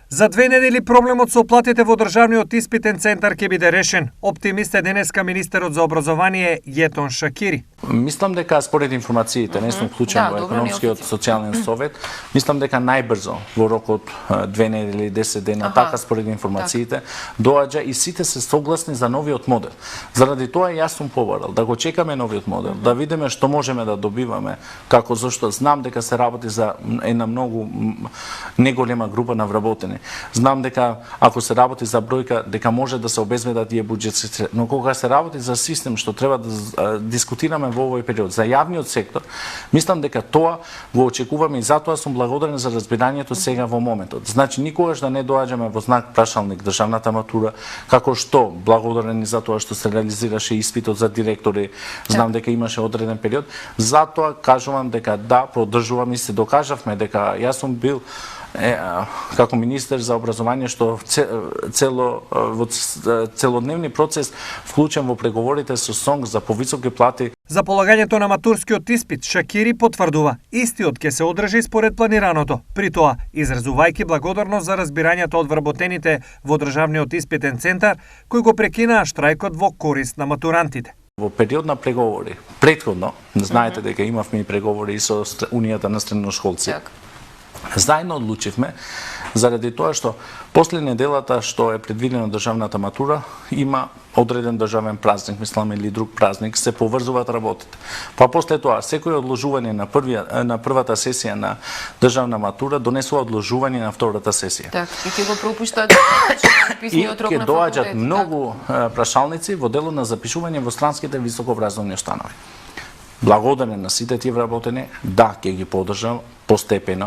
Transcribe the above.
За 2 недели проблемот со оплатите во државниот испитен центар ќе биде решен. Оптимист е денеска министерот за образование Јетон Шакири. Мислам дека според информациите, не сум вклучен во економскиот социјален совет, мислам дека најбрзо во рок од 2 недели 10 дена, така според информациите, доаѓа и сите се согласни за новиот модел. Заради тоа јас сум побарал да го чекаме новиот модел, да видиме што можеме да добиваме, како зашто знам дека се работи за една многу неголема група на вработени. Знам дека ако се работи за бројка, дека може да се обезбедат тие буџетски, но кога се работи за систем што треба да дискутираме во овој период за јавниот сектор, мислам дека тоа го очекуваме и затоа сум благодарен за разбирањето сега во моментот. Значи никогаш да не доаѓаме во знак прашалник државната матура, како што благодарен и за тоа што се реализираше испитот за директори, знам дека имаше одреден период, затоа кажувам дека да, продолжувам и се докажавме дека јас сум бил како министер за образование што во целодневни процес вклучен во преговорите со СОНГ за повисоки плати. За полагањето на матурскиот испит Шакири потврдува, истиот ќе се одржи според планираното. При тоа, изразувајќи благодарност за разбирањето од вработените во државниот испитен центар, кои го прекинаа штрајкот во корист на матурантите. Во период на преговори, претходно, знаете дека имавме и преговори и со Унијата на средношколци. Заедно одлучивме, заради тоа што после неделата што е предвидена државната матура, има одреден државен празник, мислам, или друг празник, се поврзуваат работите. Па после тоа, секој одложување на првата сесија на државна матура донесува одложување на втората сесија. Так, и ќе го пропуштат писмениот рок на факултет. И ќе доаѓаат многу прашалници во делот на запишување во странските високовразовни установи. Благодарен на сите тие вработени, да, ќе ги поддржам постепено.